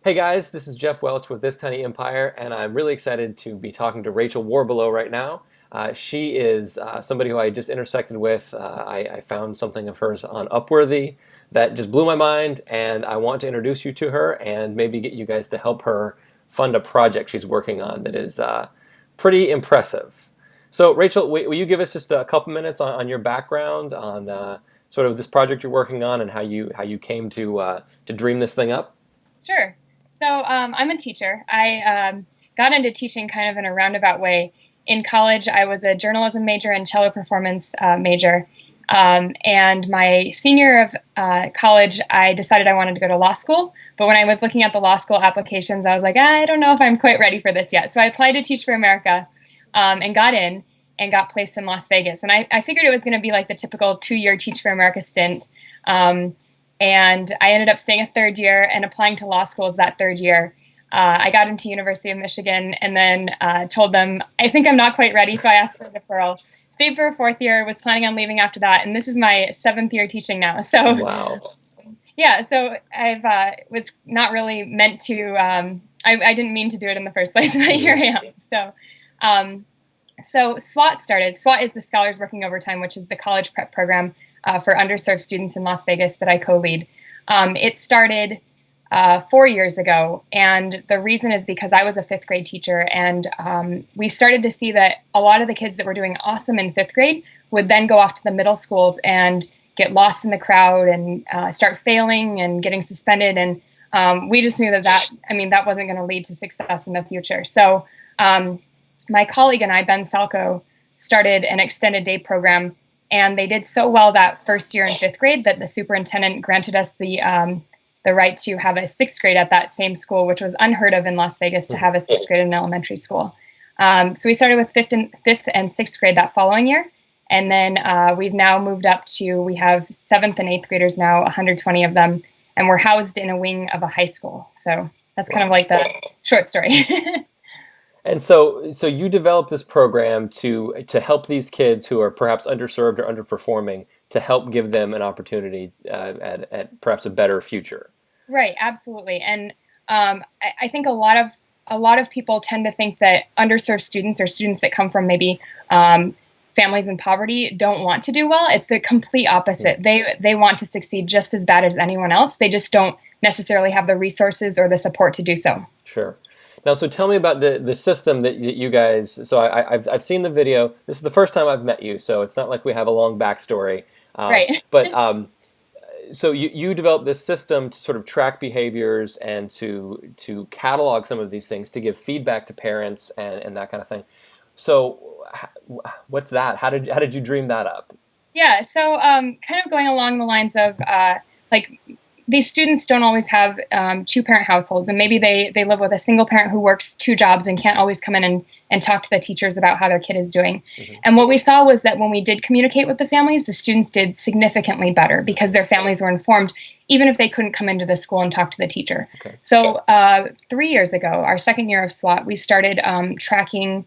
Hey guys, this is Geoff Welch with This Tiny Empire, and I'm really excited to be talking to Rachel Warbelow right now. She is somebody who I just intersected with. I found something of hers on Upworthy that just blew my mind, and I want to introduce you to her and maybe get you guys to help her fund a project she's working on that is pretty impressive. So, Rachel, will you give us just a couple minutes on your background, on sort of this project you're working on, and how you came to dream this thing up? Sure. I'm a teacher. I got into teaching kind of in a roundabout way. In college, I was a journalism major and cello performance major. And my senior year of college, I decided I wanted to go to law school. But when I was looking at the law school applications, I was like, I don't know if I'm quite ready for this yet. So I applied to Teach for America and got in and got placed in Las Vegas. And I figured it was going to be like the typical 2-year Teach for America stint. And I ended up staying a third year and applying to law schools that third year. I got into University of Michigan and then told them, I think I'm not quite ready, so I asked for a deferral. Stayed for a fourth year, was planning on leaving after that, and this is my 7th year teaching now. So, Wow. yeah, so I've was not really meant to. I didn't mean to do it in the first place, but here I am. So SWAT started. SWAT is the Scholars Working Overtime, which is the college prep program for underserved students in Las Vegas that I co-lead. It started 4 years ago, and the reason is because I was a fifth grade teacher, and we started to see that a lot of the kids that were doing awesome in fifth grade would then go off to the middle schools and get lost in the crowd and start failing and getting suspended. And we just knew that wasn't going to lead to success in the future. So my colleague and I, Ben Salco, started an extended day program, and they did so well that first year in fifth grade that the superintendent granted us the right to have a sixth grade at that same school, which was unheard of in Las Vegas to have a sixth grade in an elementary school. So we started with fifth and sixth grade that following year. And then we've now moved up to, we have seventh and eighth graders now, 120 of them, and we're housed in a wing of a high school. So that's kind of like the short story. And so you developed this program to help these kids who are perhaps underserved or underperforming, to help give them an opportunity at perhaps a better future. Right, absolutely. And I think a lot of people tend to think that underserved students or students that come from maybe families in poverty don't want to do well. It's the complete opposite. They want to succeed just as bad as anyone else. They just don't necessarily have the resources or the support to do so. Sure. Now, so tell me about the system that you guys. So I've seen the video. This is the first time I've met you, so it's not like we have a long backstory. Right. But so you developed this system to sort of track behaviors and to catalog some of these things, to give feedback to parents and that kind of thing. So what's that? How did you dream that up? Yeah. So kind of going along the lines of like, these students don't always have two-parent households, and maybe they live with a single parent who works 2 jobs and can't always come in and talk to the teachers about how their kid is doing. Mm-hmm. And what we saw was that when we did communicate with the families, the students did significantly better because their families were informed, even if they couldn't come into the school and talk to the teacher. Okay. So 3 years ago, our second year of SWAT, we started tracking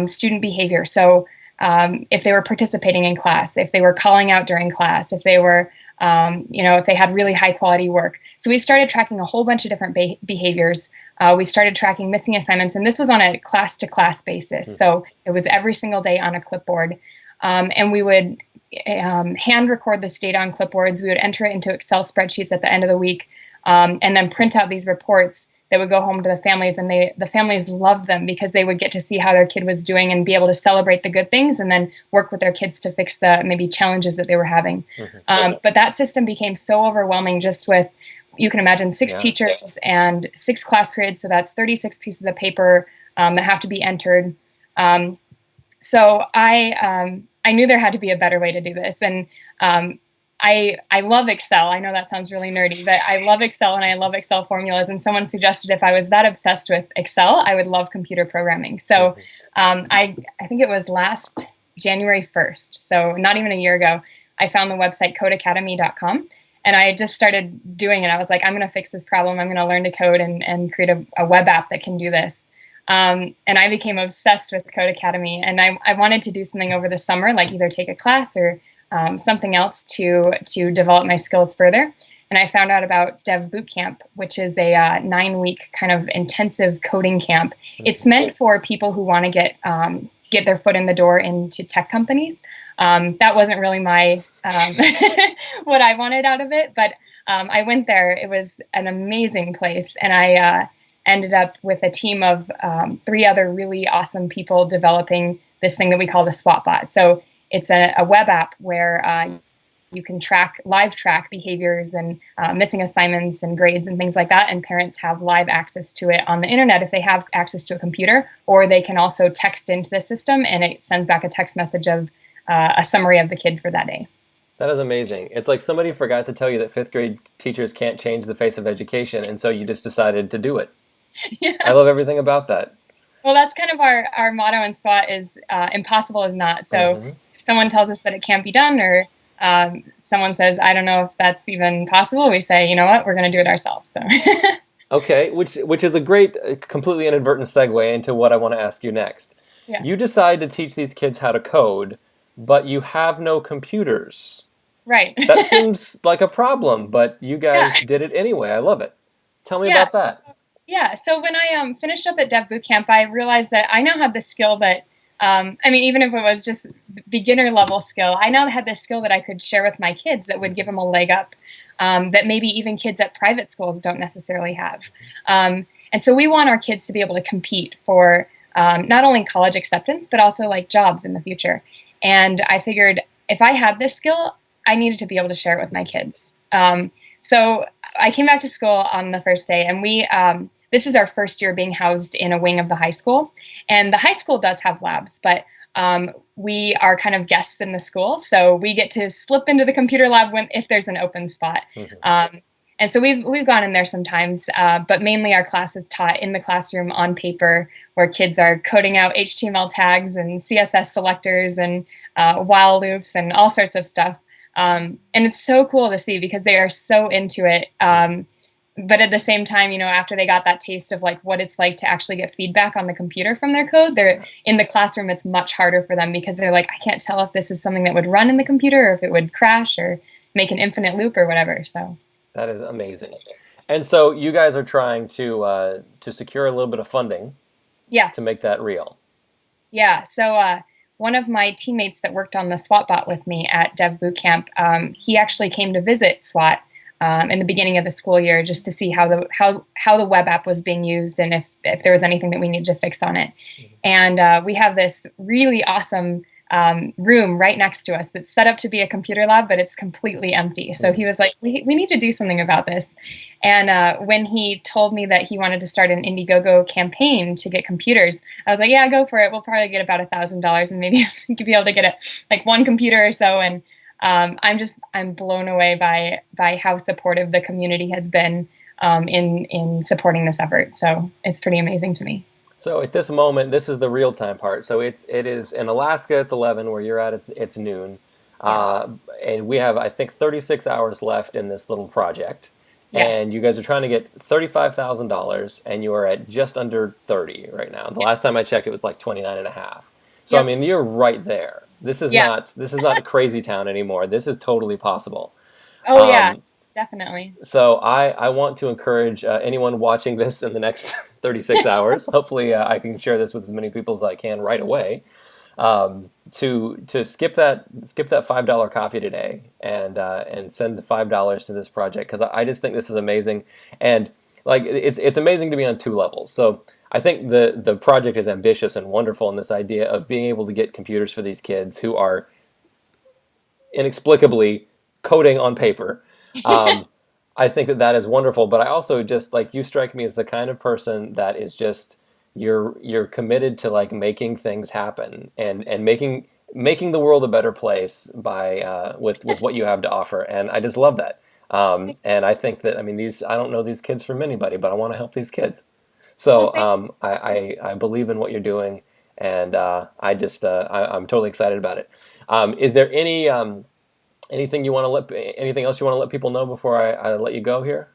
student behavior. So if they were participating in class, if they were calling out during class, if they were if they had really high quality work. So we started tracking a whole bunch of different behaviors. We started tracking missing assignments, and this was on a class to class basis. Mm-hmm. So it was every single day on a clipboard. And we would hand record this data on clipboards. We would enter it into Excel spreadsheets at the end of the week, and then print out these reports that would go home to the families, and the families loved them because they would get to see how their kid was doing and be able to celebrate the good things and then work with their kids to fix the maybe challenges that they were having. Mm-hmm. But that system became so overwhelming just with, you can imagine, 6 teachers and 6 class periods, so that's 36 pieces of paper that have to be entered. So I knew there had to be a better way to do this, and I love Excel. I know that sounds really nerdy, but I love Excel and I love Excel formulas. And someone suggested if I was that obsessed with Excel, I would love computer programming. So I think it was last January 1st, so not even a year ago, I found the website codeacademy.com. And I just started doing it. I was like, I'm going to fix this problem. I'm going to learn to code and create a web app that can do this. And I became obsessed with Code Academy. And I wanted to do something over the summer, like either take a class or something else to develop my skills further. and I found out about Dev Bootcamp, which is a 9-week kind of intensive coding camp. It's meant for people who want to get their foot in the door into tech companies. That wasn't really my what I wanted out of it, but I went there. It was an amazing place, and I ended up with a team of 3 other really awesome people developing this thing that we call the SWAT-bot. So it's a web app where you can live track behaviors and missing assignments and grades and things like that. And parents have live access to it on the internet if they have access to a computer, or they can also text into the system and it sends back a text message of a summary of the kid for that day. That is amazing. It's like somebody forgot to tell you that 5th grade teachers can't change the face of education, and so you just decided to do it. Yeah. I love everything about that. Well, that's kind of our motto in SWAT is impossible is not. So if someone tells us that it can't be done, or someone says, I don't know if that's even possible, we say, you know what, we're going to do it ourselves. So. Okay, which is a great, completely inadvertent segue into what I want to ask you next. Yeah. You decide to teach these kids how to code, but you have no computers. Right. That seems like a problem, but you guys did it anyway. I love it. Tell me about that. Yeah, so when I finished up at Dev Bootcamp, I realized that I now had the skill that, even if it was just beginner level skill, I now had this skill that I could share with my kids that would give them a leg up that maybe even kids at private schools don't necessarily have. And so we want our kids to be able to compete for not only college acceptance, but also like jobs in the future. And I figured if I had this skill, I needed to be able to share it with my kids. So I came back to school on the first day, and this is our first year being housed in a wing of the high school. And the high school does have labs, but we are kind of guests in the school. So we get to slip into the computer lab if there's an open spot. And so we've gone in there sometimes, but mainly our class is taught in the classroom on paper, where kids are coding out HTML tags and CSS selectors and while loops and all sorts of stuff. And it's so cool to see because they are so into it. But at the same time, after they got that taste of like what it's like to actually get feedback on the computer from their code, they're in the classroom. It's much harder for them because they're like, I can't tell if this is something that would run in the computer or if it would crash or make an infinite loop or whatever. So that is amazing. And so you guys are trying to secure a little bit of funding, to make that real. Yeah. So one of my teammates that worked on the SWAT bot with me at Dev Bootcamp, he actually came to visit SWAT in the beginning of the school year just to see how the web app was being used and if there was anything that we needed to fix on it. And we have this really awesome room right next to us that's set up to be a computer lab, but it's completely empty. So he was like, we need to do something about this. And when he told me that he wanted to start an Indiegogo campaign to get computers, I was like, yeah, go for it. We'll probably get about $1,000 and maybe be able to get like one computer or so. And I'm blown away by how supportive the community has been in supporting this effort. So it's pretty amazing to me. So at this moment, this is the real time part. So it is in Alaska, it's 11. Where you're at, it's noon. And we have, I think, 36 hours left in this little project. And you guys are trying to get $35,000, and you are at just under 30 right now. The last time I checked, it was like 29 and a half. So I mean, you're right there. This is not a crazy town anymore. This is totally possible. Oh yeah, definitely. So I want to encourage anyone watching this in the next 36 hours. Hopefully, I can share this with as many people as I can right away. To skip that $5 coffee today and send the $5 to this project, because I just think this is amazing, and like it's amazing to be on 2 levels. So I think the project is ambitious and wonderful in this idea of being able to get computers for these kids who are inexplicably coding on paper. I think that is wonderful, but I also just, like, you strike me as the kind of person that is just, you're committed to like making things happen and making the world a better place by with what you have to offer, and I just love that. And I think that, I mean, I don't know these kids from anybody, but I want to help these kids. So I believe in what you're doing, and I'm totally excited about it. Is there anything else you want to let people know before I let you go here?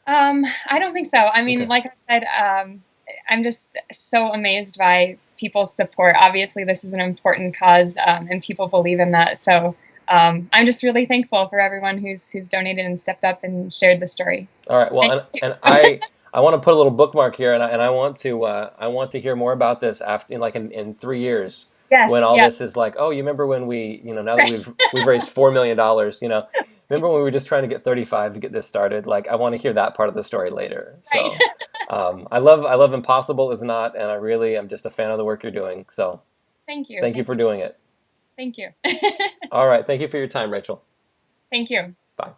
I don't think so. I mean, like I said, I'm just so amazed by people's support. Obviously, this is an important cause, and people believe in that. So I'm just really thankful for everyone who's donated and stepped up and shared the story. All right. Well, and I want to put a little bookmark here, and I want to hear more about this after, like in 3 years, Yes, when all yes, this is like, oh, you remember when we, now that we've raised $4 million, remember when we were just trying to get 35 to get this started? Like, I want to hear that part of the story later. right. So, I love Impossible is Not, and I really am just a fan of the work you're doing. So, Thank you. thank you for doing it. Thank you. All right. Thank you for your time, Rachel. Thank you. Bye.